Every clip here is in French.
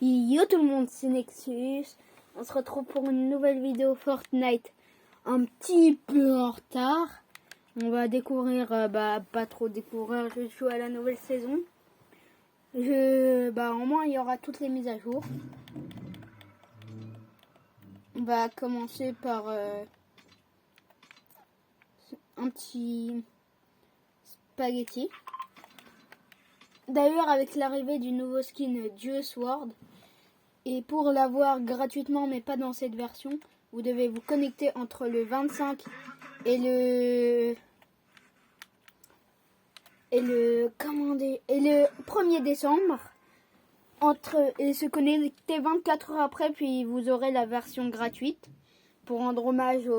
Yo tout le monde, c'est Nexus. On se retrouve pour une nouvelle vidéo Fortnite. Un petit peu en retard. On va découvrir, pas trop découvrir, je joue à la nouvelle saison. Au moins il y aura toutes les mises à jour. On va commencer par un petit spaghetti. D'ailleurs, avec l'arrivée du nouveau skin Juiceword, et pour l'avoir gratuitement, mais pas dans cette version, vous devez vous connecter entre le 25 et le 1er décembre. Et se connecter 24 heures après, puis vous aurez la version gratuite pour rendre hommage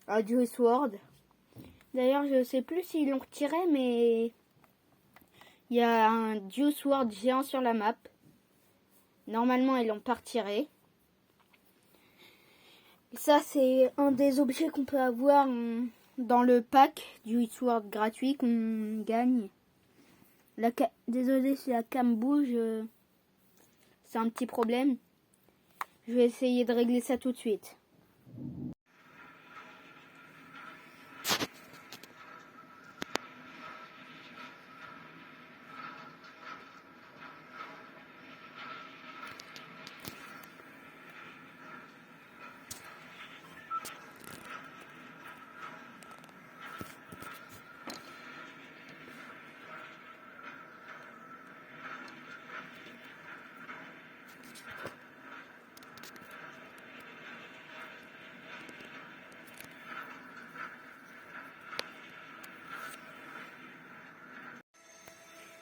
à Juiceword. D'ailleurs, je sais plus s'ils l'ont retiré, mais il y a un Juiceword géant sur la map. Normalement, ils l'ont pas retiré. Ça, c'est un des objets qu'on peut avoir dans le pack du Juiceword gratuit qu'on gagne. Désolé si la cam bouge. C'est un petit problème. Je vais essayer de régler ça tout de suite.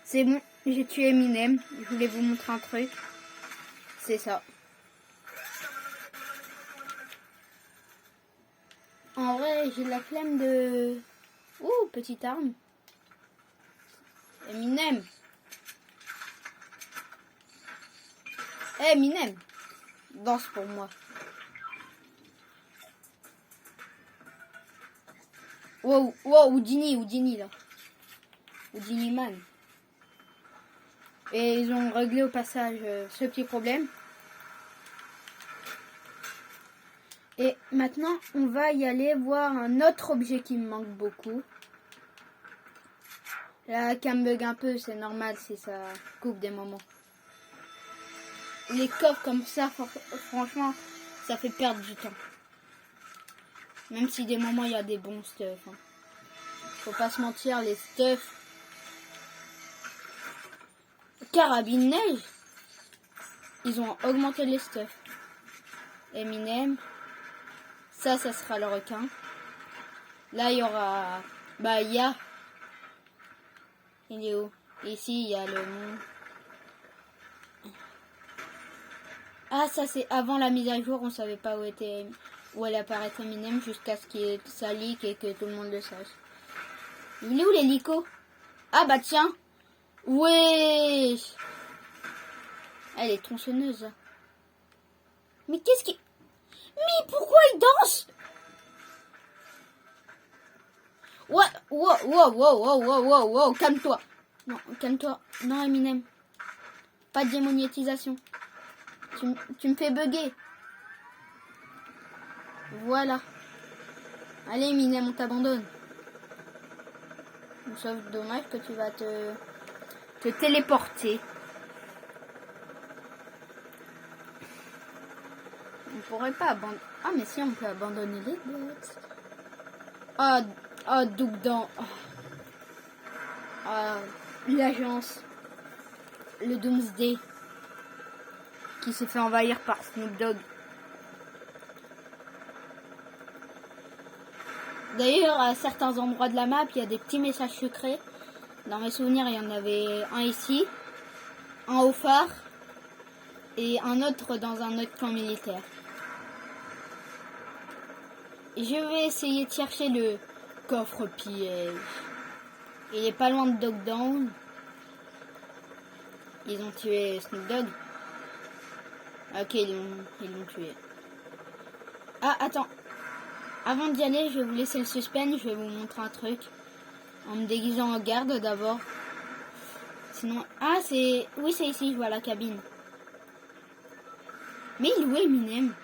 C'est bon, j'ai tué Eminem. Je voulais vous montrer un truc. C'est ça. En vrai, j'ai la flemme de... Ouh, petite arme. Eminem. Eminem. Danse pour moi. Wow, Houdini là. Houdini man. Et ils ont réglé au passage ce petit problème. Et maintenant, on va y aller voir un autre objet qui me manque beaucoup. La cam bug un peu, c'est normal si ça coupe des moments. Les coffres comme ça, franchement, ça fait perdre du temps. Même si des moments, il y a des bons stuff. Hein. Faut pas se mentir, les stuff... Carabine neige, ils ont augmenté les stuff. Eminem, ça sera le requin. Là il y aura, il est où? Ici il y a le mont. Ah, ça c'est avant la mise à jour, on savait pas où elle apparaît Eminem jusqu'à ce qu'il ça leak et que tout le monde le sache. Il est où l'hélico? Ah bah tiens. Wesh. Elle est tronçonneuse. Mais qu'est-ce qui... Mais pourquoi il danse? Wow, calme-toi. Non, calme-toi. Non, Eminem. Pas de démonétisation. Tu me fais bugger. Voilà. Allez, Eminem, on t'abandonne. Sauf dommage que tu vas te téléporter. On pourrait pas abandonner. Ah, mais si, on peut abandonner les bots. Dougdan. L'agence. Le Doomsday. Qui s'est fait envahir par Snoop Dogg. D'ailleurs, à certains endroits de la map, il y a des petits messages secrets. Dans mes souvenirs, il y en avait un ici, un au phare et un autre dans un autre camp militaire. Et je vais essayer de chercher le coffre piège. Il est pas loin de Dogdown. Ils ont tué Snoop Dogg. Ok, ils l'ont tué. Ah, attends. Avant d'y aller, je vais vous laisser le suspense. Je vais vous montrer un truc. En me déguisant en garde d'abord. Sinon... Ah, c'est... Oui, c'est ici, je vois la cabine. Mais il est où Eminem?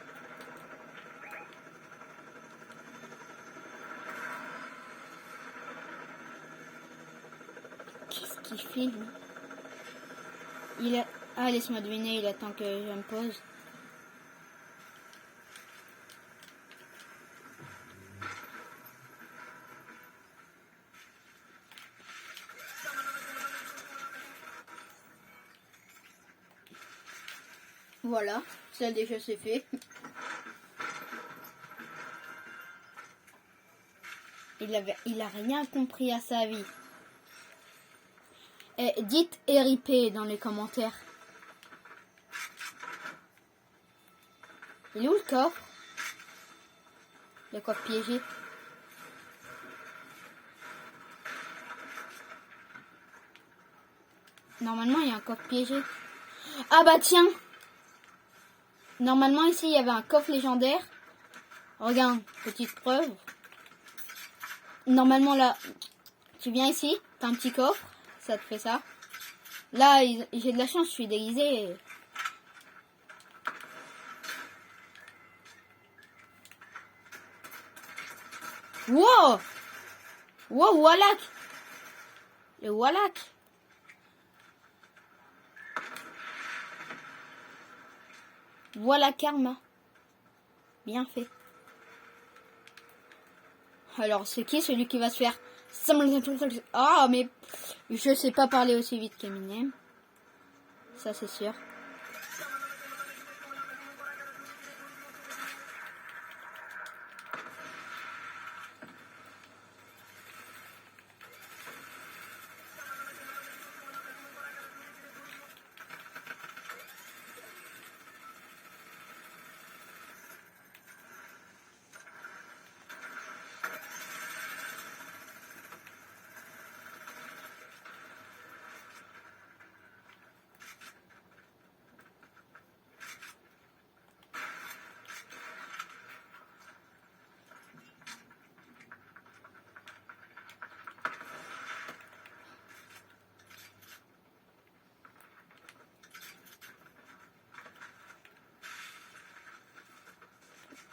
Qu'est-ce qu'il fait lui? Il a... Ah, laisse-moi deviner, il attend que je me pose. Voilà, ça déjà c'est fait. Il a rien compris à sa vie. Dites RIP dans les commentaires. Il est où le coffre? Le coffre piégé. Normalement, il y a un coffre piégé. Ah bah tiens! Normalement, ici, il y avait un coffre légendaire. Regarde, petite preuve. Normalement, là, tu viens ici, t'as un petit coffre. Ça te fait ça. Là, j'ai de la chance, je suis déguisée. Wow! Wow, Wallach! Le Wallach! Voilà karma. Bien fait. Alors, c'est qui celui qui va se faire... Ah, mais je sais pas parler aussi vite qu'Eminem. Ça, c'est sûr.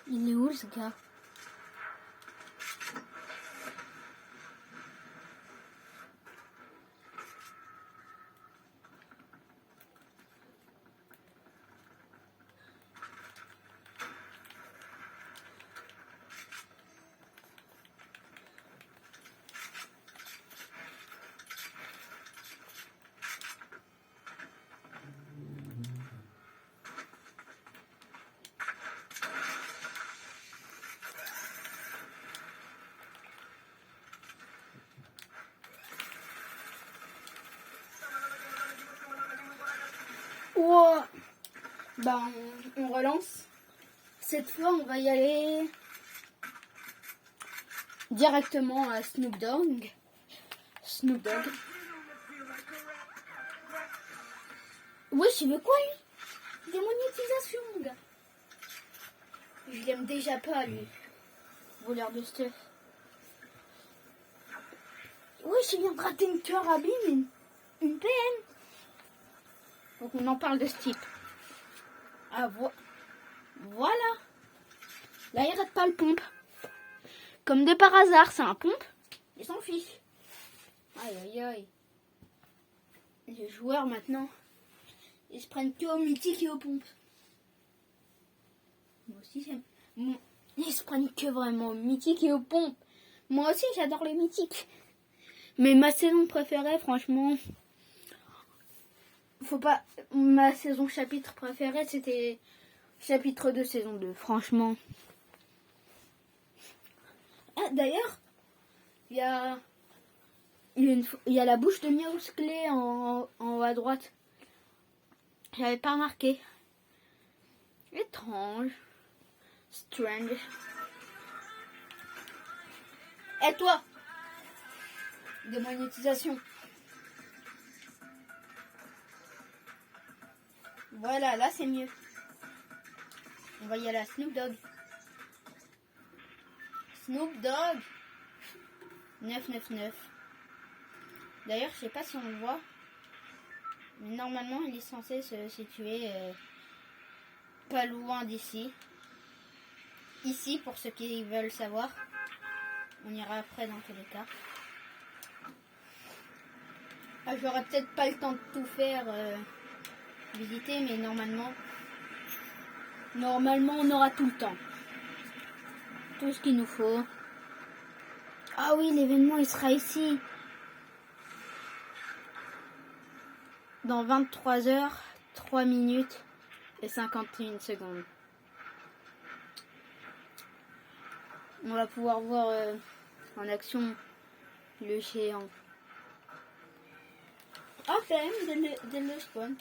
Il est où ce gars? Oh, bah on relance. Cette fois, on va y aller directement à Snoop Dogg. Snoop Dogg. Oui, je veux quoi lui? Démonétisation, mon gars. Je l'aime déjà pas lui. Voleur de stuff. Oui, je viens de rater une carabine, une PM. Donc on en parle de ce type. Ah voilà. Là il rate pas le pompe. Comme de par hasard, c'est un pompe. Il s'en fiche. Aïe aïe aïe. Les joueurs maintenant, ils se prennent que aux mythiques et aux pompes. Moi aussi j'aime. Ils se prennent que vraiment aux mythiques et aux pompes. Moi aussi j'adore les mythiques. Mais ma saison préférée, franchement, faut pas. Ma saison chapitre préférée, c'était chapitre 2, saison 2. Franchement. Ah, d'ailleurs, il y a la bouche de Miaousclé en haut à droite. J'avais pas remarqué. Étrange. Strange. Et toi? Démonétisation. Voilà, là c'est mieux. On va y aller à Snoop Dogg. Snoop Dogg 999. D'ailleurs, je sais pas si on le voit. Mais normalement, il est censé se situer pas loin d'ici. Ici, pour ceux qui veulent savoir. On ira après dans tous les cas. Ah, j'aurai peut-être pas le temps de tout faire visiter, mais normalement on aura tout le temps. Tout ce qu'il nous faut. Ah oui, l'événement il sera ici. Dans 23 heures, 3 minutes et 51 secondes. On va pouvoir voir en action le géant. Ah, quand même, dès le spawn.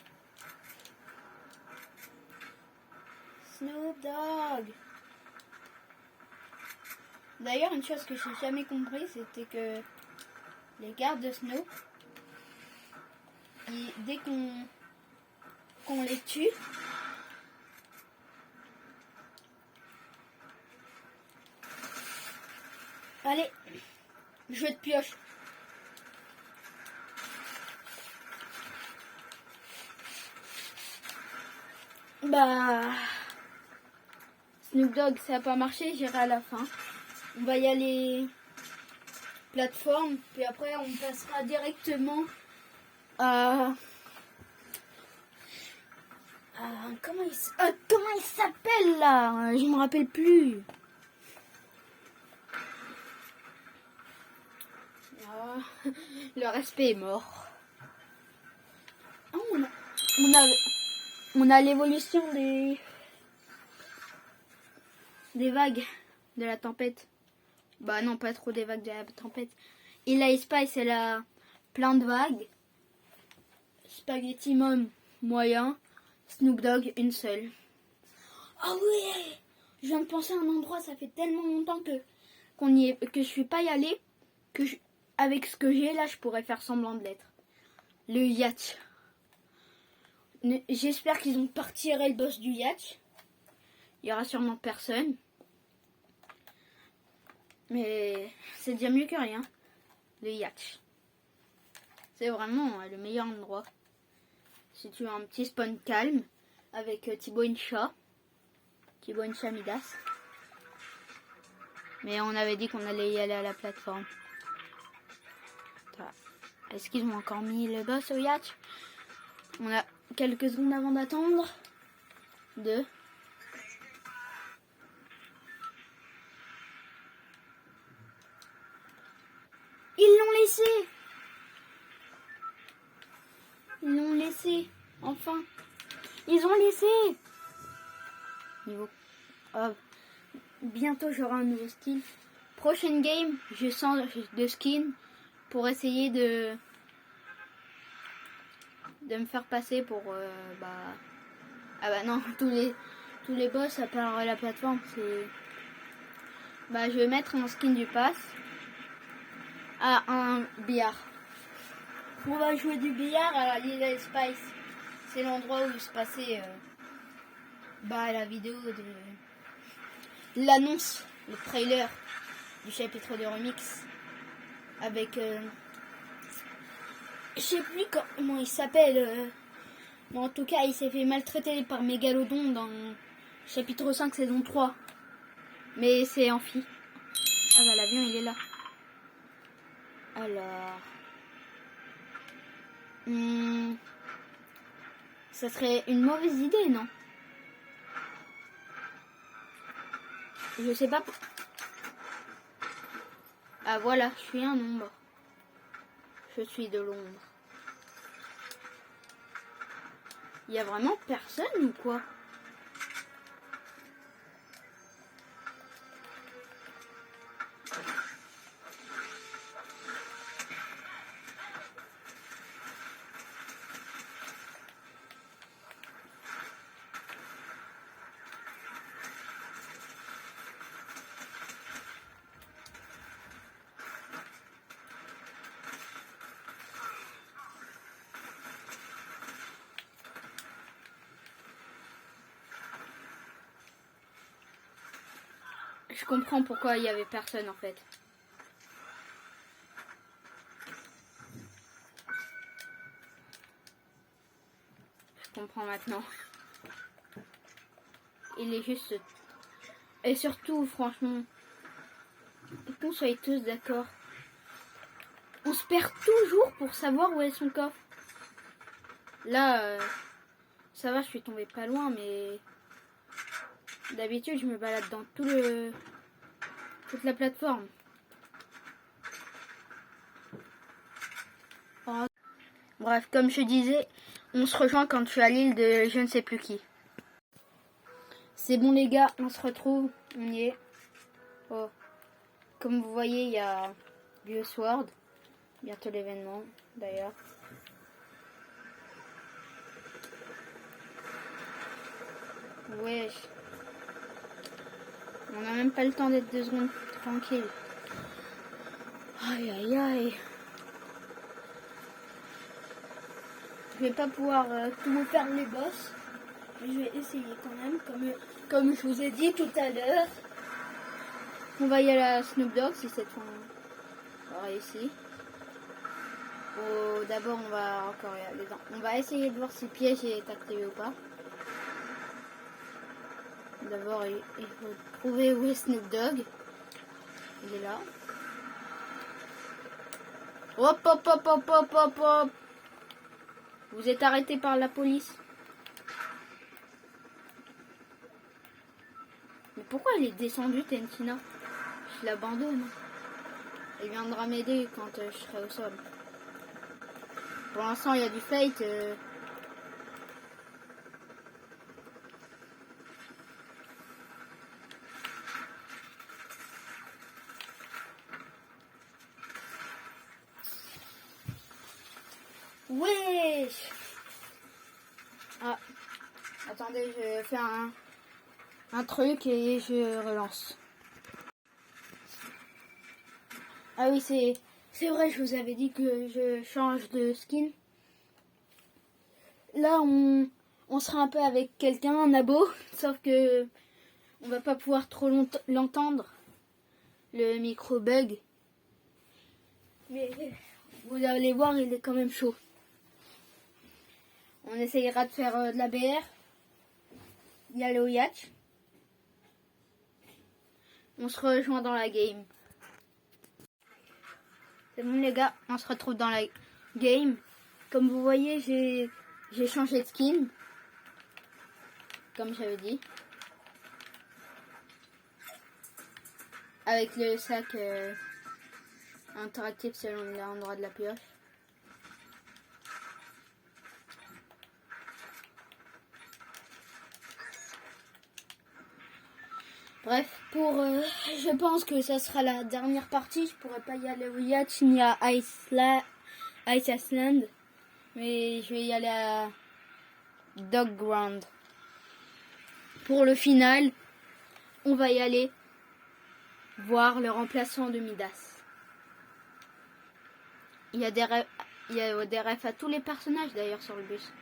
Snoop Dogg. D'ailleurs, une chose que j'ai jamais compris, c'était que les gardes de Snoop, dès qu'on les tue, allez, jeu de pioche. Bah, Snoop Dogg, ça n'a pas marché, j'irai à la fin. On va y aller plateforme, puis après on passera directement à comment il s'appelle là? Je me rappelle plus. Ah, le respect est mort. Ah, on a l'évolution des vagues de la tempête. Bah non, pas trop des vagues de la tempête. Et la Spice, elle a plein de vagues. Spaghetti Mom, moyen. Snoop Dogg, une seule. Ah oui, je viens de penser à un endroit, ça fait tellement longtemps que je suis pas y allé, avec ce que j'ai là, je pourrais faire semblant de l'être. Le yacht. J'espère qu'ils ont pas retiré le boss du yacht. Il y aura sûrement personne. Mais c'est déjà mieux que rien. Le yacht. C'est vraiment le meilleur endroit. Si tu as un petit spawn calme avec Thibaut Incha. Thibaut Incha Midas. Mais on avait dit qu'on allait y aller à la plateforme. Est-ce qu'ils ont encore mis le boss au yacht? On a quelques secondes avant d'attendre. 2. Ils l'ont laissé. Ils l'ont laissé. Enfin. Ils ont laissé. Niveau. Oh. Bientôt j'aurai un nouveau skin. Prochaine game, je change de skin pour essayer de me faire passer pour ah bah non, tous les boss à part la plateforme, c'est je vais mettre un skin du pass à un billard. On va jouer du billard à l'île Spice. C'est l'endroit où se passait la vidéo de l'annonce, le trailer du chapitre de remix avec je sais plus comment il s'appelle mais en tout cas il s'est fait maltraiter par Mégalodon dans chapitre 5 saison 3 mais c'est amphi. Ah bah l'avion il est là. Alors ça serait une mauvaise idée, non? Je sais pas. Ah voilà, je suis un ombre. Je suis de l'ombre. Il y a vraiment personne ou quoi? Je comprends pourquoi il y avait personne en fait. Je comprends maintenant. il est juste... Et surtout, franchement, qu'on soit tous d'accord, on se perd toujours pour savoir où est son coffre. Là, ça va, je suis tombée pas loin, mais d'habitude, je me balade dans toute la plateforme. Oh. Bref, comme je disais, on se rejoint quand je suis à l'île de je ne sais plus qui. C'est bon les gars, on se retrouve, on y est. Oh. Comme vous voyez, il y a Biosword, bientôt l'événement d'ailleurs. Wesh. On n'a même pas le temps d'être 2 secondes tranquille. Aïe aïe aïe. Je vais pas pouvoir tout vous faire les boss. Mais je vais essayer quand même. Comme je vous ai dit tout à l'heure. On va y aller à Snoop Dogg si cette fois on va ici. Oh, d'abord on va encore y aller dans. On va essayer de voir si le piège est activé ou pas. D'abord il faut trouver où est Snoop Dogg. Il est là. Hop hop hop hop hop hop hop. Vous êtes arrêté par la police. Mais pourquoi elle est descendue, Tentina? Je l'abandonne. Elle viendra m'aider quand je serai au sol. Pour l'instant, il y a du fate. Wesh! Ah, attendez, je vais faire un truc et je relance. Ah oui, c'est vrai, je vous avais dit que je change de skin. Là, on sera un peu avec quelqu'un, un abo, sauf que on va pas pouvoir trop l'entendre. Le micro bug. Mais vous allez voir, il est quand même chaud. On essayera de faire de la BR. Il y a le Yacht. On se rejoint dans la game. C'est bon les gars, on se retrouve dans la game. Comme vous voyez, j'ai changé de skin. Comme j'avais dit. Avec le sac interactif selon l'endroit de la pioche. Bref, je pense que ça sera la dernière partie. Je pourrais pas y aller au Yacht ni à Ice Island. Mais je vais y aller à Dog Ground. Pour le final, on va y aller voir le remplaçant de Midas. Il y a des refs à tous les personnages d'ailleurs sur le bus.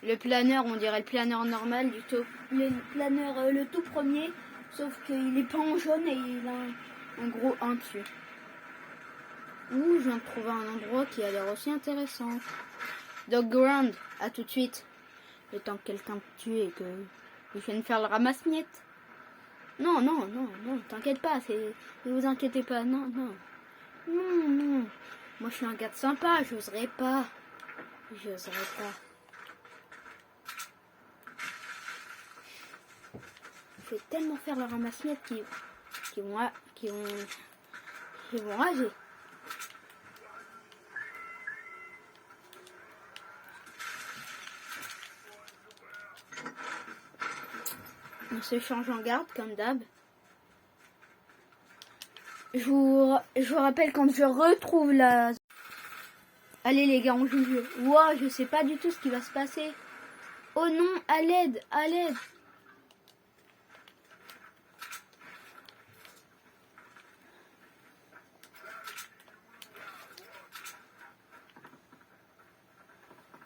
Le planeur, on dirait le planeur normal du tout. Le planeur, le tout premier, sauf qu'il est pas en jaune et il a un gros 1 dessus. Ouh, je viens de trouver un endroit qui a l'air aussi intéressant. Dog Ground, à tout de suite. Le temps que quelqu'un te tue et que je vienne faire le ramasse-miettes. Non, non, non, non, t'inquiète pas, ne vous inquiétez pas, non, non. Non, non. Moi je suis un gars de sympa, j'oserais pas. J'oserais pas. Je vais tellement faire le ramasse-miettes qui vont rager. On se change en garde comme d'hab. Je vous rappelle quand je retrouve la... Allez les gars, on joue le jeu. Wow, je sais pas du tout ce qui va se passer. Oh non, à l'aide, à l'aide.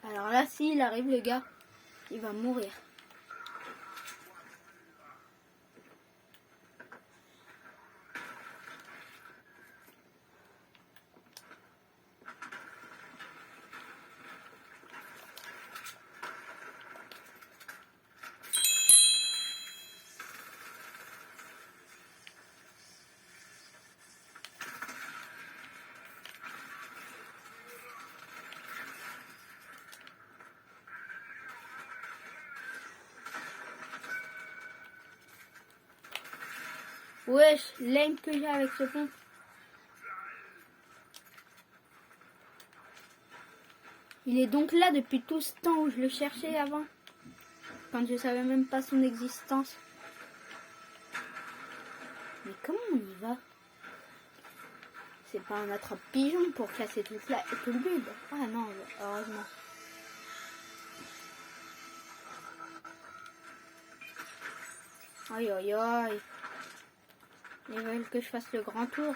Alors là, s'il arrive, le gars, il va mourir. Wesh, l'aim que j'ai avec ce pont. Il est donc là depuis tout ce temps où je le cherchais avant. Quand je savais même pas son existence. Mais comment on y va? C'est pas un attrape-pigeon pour casser tout le build. Ah non, heureusement. Aïe aïe aïe. Ils veulent que je fasse le grand tour.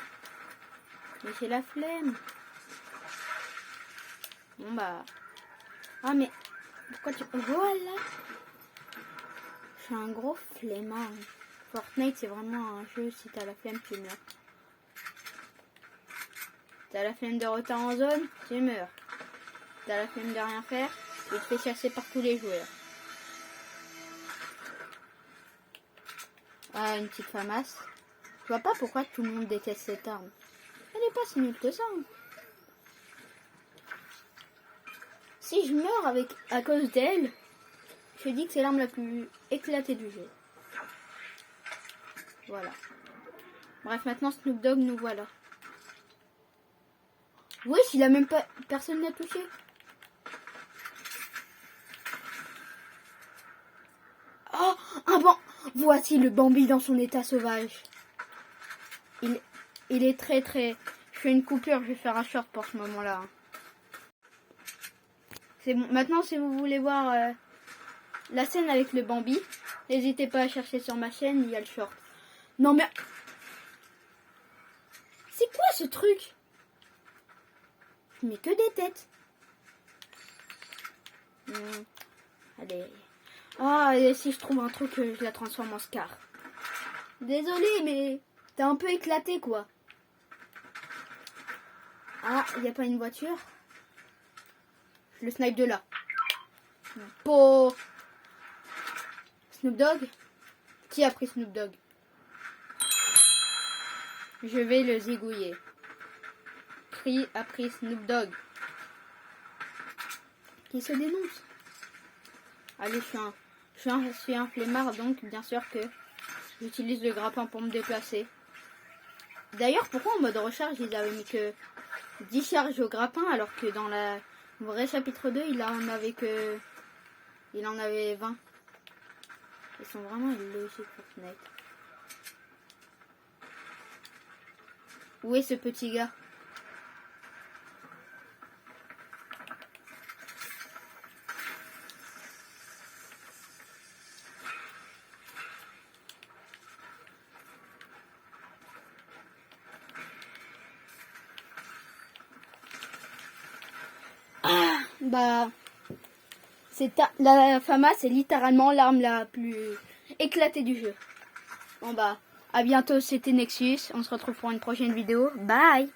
Mais j'ai la flemme. Bon bah. Ah mais. Pourquoi tu. Voilà. Je suis un gros flemmard. Fortnite c'est vraiment un jeu, si t'as la flemme tu meurs. T'as la flemme de retard en zone, tu meurs. T'as la flemme de rien faire, tu te fais chasser par tous les joueurs. Ah, une petite famasse. Je vois pas pourquoi tout le monde déteste cette arme. Elle est pas si nulle que ça. Si je meurs à cause d'elle, je dis que c'est l'arme la plus éclatée du jeu. Voilà. Bref, maintenant Snoop Dogg, nous voilà. Oui, s'il a même pas... Personne n'a touché. Oh, un banc. Voici le Bambi dans son état sauvage. Il est très... Je fais une coupure, je vais faire un short pour ce moment-là. C'est bon. Maintenant, si vous voulez voir la scène avec le Bambi, n'hésitez pas à chercher sur ma chaîne, il y a le short. Non mais... C'est quoi ce truc? Je mets que des têtes. Allez. Ah, et si je trouve un truc, je la transforme en Scar. Désolé, mais t'es un peu éclaté, quoi. Ah, il n'y a pas une voiture. Je le snipe de là. Pour Snoop Dogg. Qui a pris Snoop Dogg? Je vais le zigouiller. Qui a pris Snoop Dogg? Qui se dénonce? Allez, je suis un flemmard, donc bien sûr que j'utilise le grappin pour me déplacer. D'ailleurs, pourquoi en mode recharge, ils avaient mis que 10 charges au grappin, alors que dans le vrai chapitre 2, il en avait 20. Ils sont vraiment illogiques, Fortnite. Où est ce petit gars? Bah, la FAMAS, c'est littéralement l'arme la plus éclatée du jeu. Bon bah, à bientôt, c'était Nexus. On se retrouve pour une prochaine vidéo. Bye!